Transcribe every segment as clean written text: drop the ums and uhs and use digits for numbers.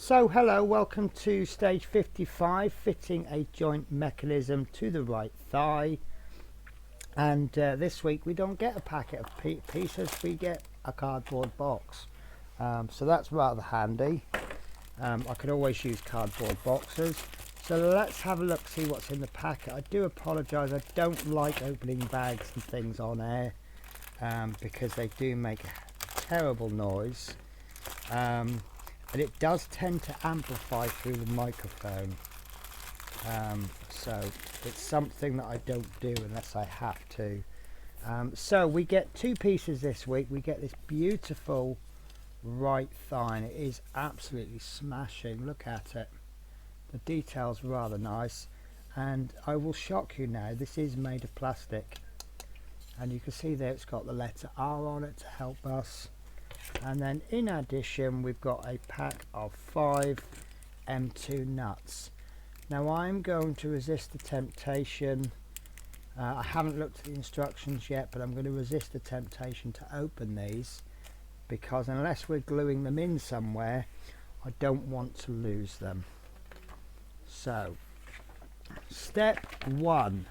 So hello, welcome to stage 55, fitting a joint mechanism to the right thigh. And this week we don't get a packet of pieces, we get a cardboard box. So that's rather handy. I could always use cardboard boxes. So let's have a look, see what's in the packet. I do apologise, I don't like opening bags and things on air because they do make a terrible noise. And it does tend to amplify through the microphone, so it's something that I don't do unless I have to. So we get two pieces this week. We get this beautiful right thigh, and it is absolutely smashing. Look at it, the detail's rather nice, and I will shock you now, this is made of plastic, and you can see there it's got the letter R on it to help us. And then in addition we've got a pack of 5 M2 nuts. Now I'm going to resist the temptation, I haven't looked at the instructions yet, but I'm going to resist the temptation to open these, because unless we're gluing them in somewhere I don't want to lose them. So step 1,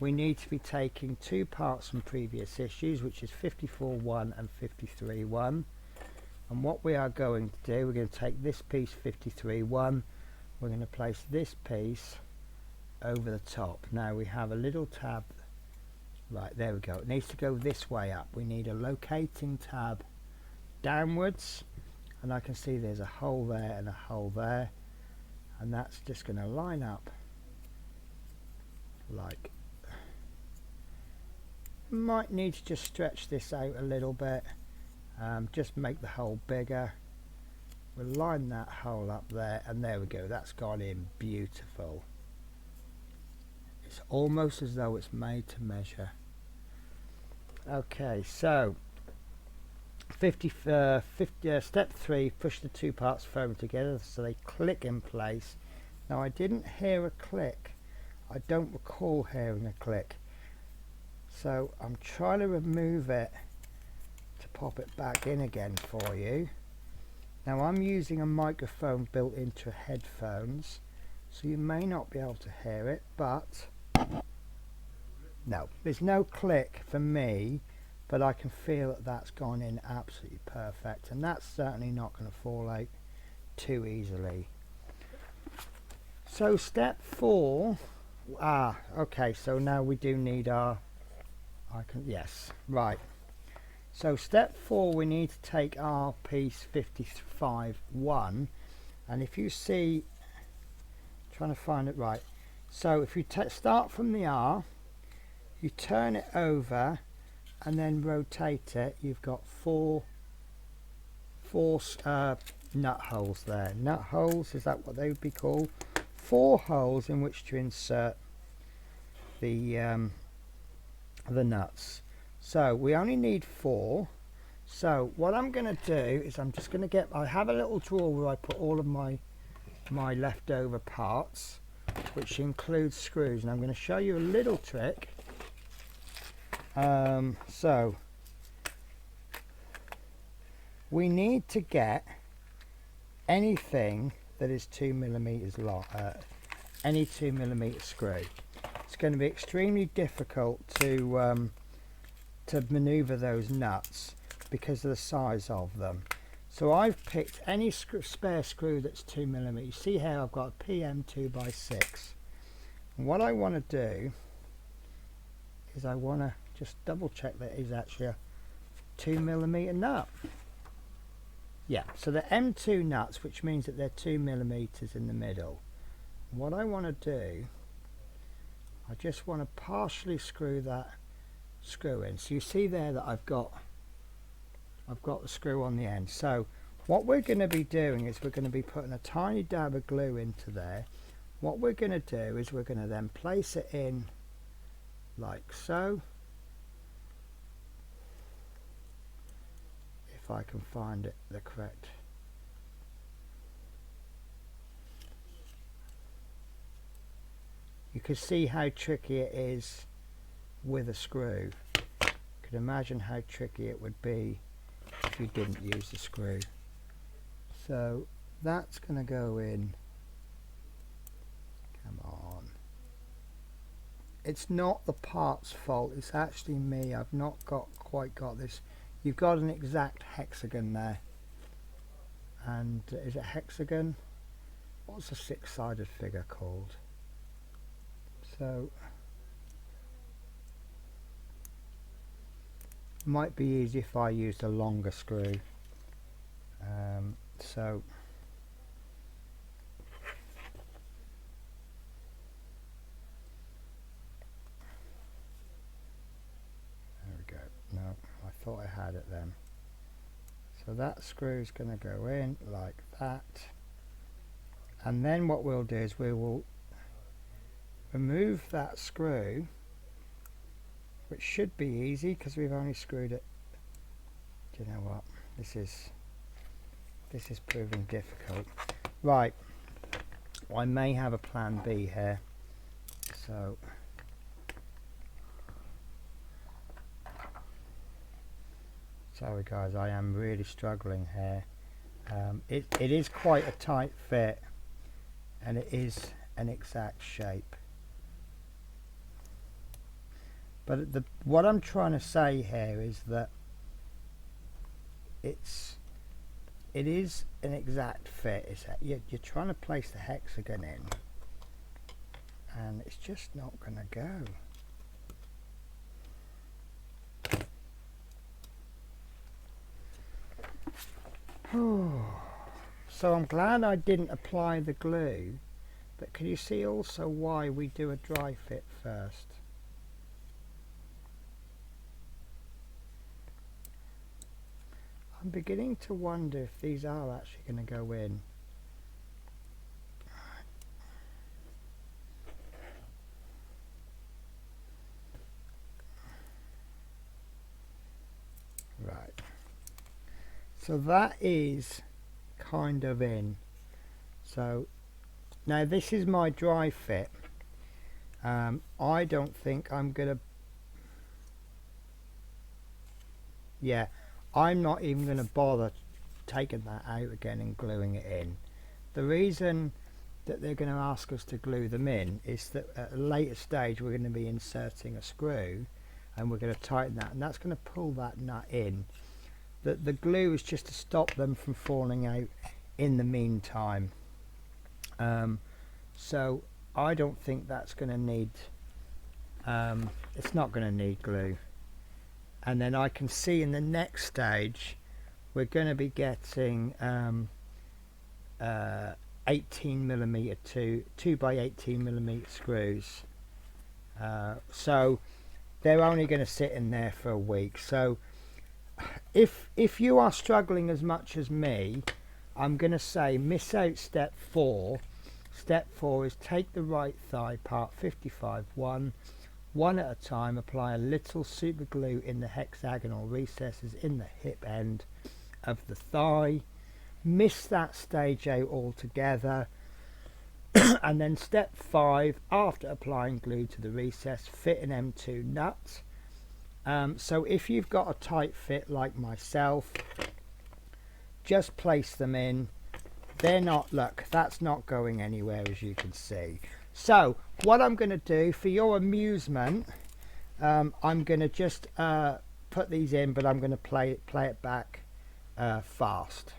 we need to be taking two parts from previous issues, which is 54.1 and 53.1. And what we are going to do, we're going to take this piece 53.1, we're going to place this piece over the top. Now we have a little tab, right, there we go, it needs to go this way up. We need a locating tab downwards, and I can see there's a hole there and a hole there, and that's just going to line up like, might need to just stretch this out a little bit, just make the hole bigger. We'll line that hole up there, and there we go, that's gone in beautiful. It's almost as though it's made to measure. Okay, so step 3, push the two parts firmly together so they click in place. Now I didn't hear a click, I don't recall hearing a click, so I'm trying to remove it to pop it back in again for you. Now I'm using a microphone built into headphones, so you may not be able to hear it, but no, there's no click for me, but I can feel that that's gone in absolutely perfect, and that's certainly not going to fall out too easily. So step 4, okay, so now we do need our, yes, right. So step 4, we need to take our piece 55.1, and if you see, trying to find it right, so if you start from the R, you turn it over and then rotate it, you've got four nut holes there. Nut holes, is that what they would be called? 4 holes in which to insert the nuts. So we only need 4. So what I'm going to do is I'm just going to get, I have a little drawer where I put all of my leftover parts, which includes screws, and I'm going to show you a little trick. So we need to get anything that is 2mm long, any 2mm screw. It's going to be extremely difficult to maneuver those nuts because of the size of them. So I've picked any spare screw that's 2mm. You see how I've got a PM2x6. And what I want to do is I want to just double check that is actually a 2mm nut. Yeah, so the M2 nuts, which means that they're 2mm in the middle. What I want to do, I just want to partially screw that screw in. So you see there that I've got the screw on the end. So what we're going to be doing is we're going to be putting a tiny dab of glue into there. What we're going to do is we're going to then place it in like so. If I can find it the correct. You can see how tricky it is with a screw. You can imagine how tricky it would be if you didn't use the screw. So that's going to go in. Come on. It's not the part's fault, it's actually me. I've not quite got this. You've got an exact hexagon there. And is it hexagon? What's a six-sided figure called? So might be easy if I used a longer screw. So there we go. No, I thought I had it then. So that screw is going to go in like that, and then what we'll do is we will remove that screw, which should be easy because we've only screwed it. Do you know what? This is proving difficult. Right, I may have a plan B here. So sorry guys, I am really struggling here. It is quite a tight fit, and it is an exact shape. But what I'm trying to say here is that it is an exact fit. You're trying to place the hexagon in, and it's just not going to go. So I'm glad I didn't apply the glue, but can you see also why we do a dry fit first? I'm beginning to wonder if these are actually going to go in. Right. So that is kind of in. So now this is my dry fit. I don't think I'm going to... Yeah. I'm not even going to bother taking that out again and gluing it in. The reason that they're going to ask us to glue them in is that at a later stage we're going to be inserting a screw, and we're going to tighten that, and that's going to pull that nut in. The glue is just to stop them from falling out in the meantime. So I don't think that's going to need... it's not going to need glue. And then I can see in the next stage we're going to be getting 18mm 2 by 18mm screws. So they're only going to sit in there for a week. So if you are struggling as much as me, I'm going to say miss out step 4. Step 4 is take the right thigh part 55 one at a time, apply a little super glue in the hexagonal recesses in the hip end of the thigh, miss that stage out altogether, and then step 5, after applying glue to the recess, fit an M2 nut. So if you've got a tight fit like myself, just place them in. They're not, look, that's not going anywhere, as you can see. So what I'm going to do for your amusement, I'm going to just put these in, but I'm going to play it back fast.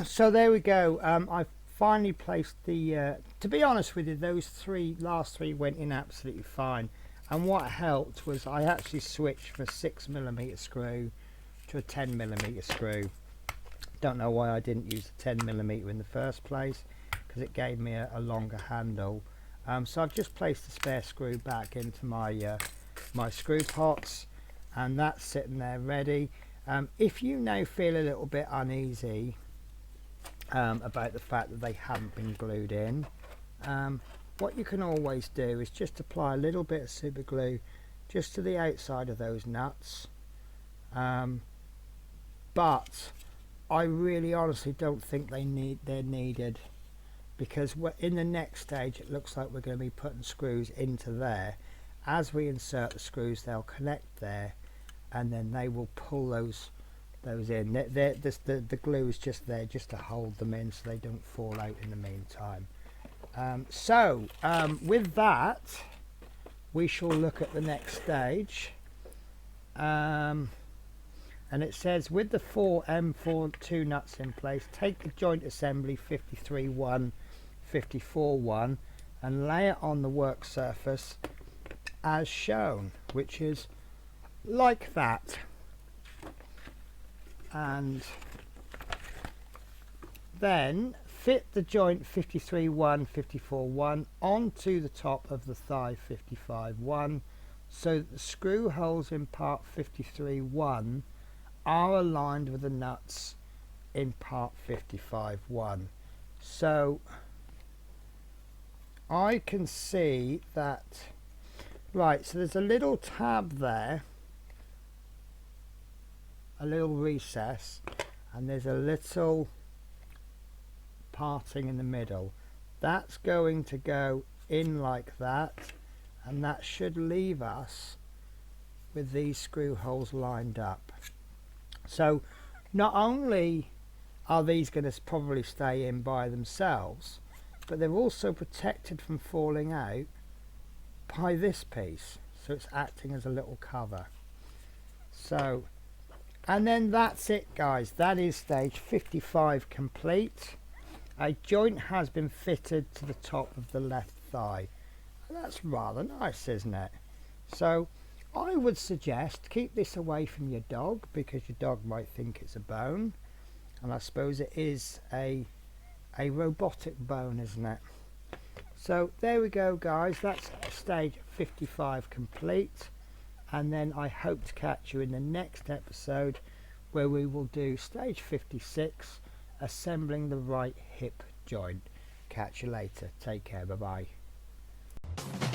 So there we go. I finally placed the to be honest with you, those last three went in absolutely fine, and what helped was I actually switched from a 6mm screw to a 10mm screw. Don't know why I didn't use a 10mm in the first place, because it gave me a longer handle. So I've just placed the spare screw back into my my screw pots, and that's sitting there ready. If you now feel a little bit uneasy about the fact that they haven't been glued in, what you can always do is just apply a little bit of super glue just to the outside of those nuts, but I really honestly don't think they're needed, because in the next stage it looks like we're going to be putting screws into there. As we insert the screws, they'll connect there, and then they will pull those in. The glue is just there just to hold them in so they don't fall out in the meantime. With that, we shall look at the next stage. And it says, with the 4 M42 nuts in place, take the joint assembly 53-1, 54-1 and lay it on the work surface as shown, which is like that. And then fit the joint 53-1, 54-1 onto the top of the thigh 55-1, so that the screw holes in part 53-1 are aligned with the nuts in part 55-1. So I can see that, right, so there's a little tab there, a little recess, and there's a little parting in the middle. That's going to go in like that, and that should leave us with these screw holes lined up. So not only are these going to probably stay in by themselves, but they're also protected from falling out by this piece, so it's acting as a little cover. So, and then that's it guys, that is stage 55 complete. A joint has been fitted to the top of the left thigh, and that's rather nice, isn't it? So I would suggest keep this away from your dog, because your dog might think it's a bone, and I suppose it is a robotic bone, isn't it? So there we go guys, that's stage 55 complete, and then I hope to catch you in the next episode where we will do stage 56, assembling the right hip joint. Catch you later, take care, bye bye.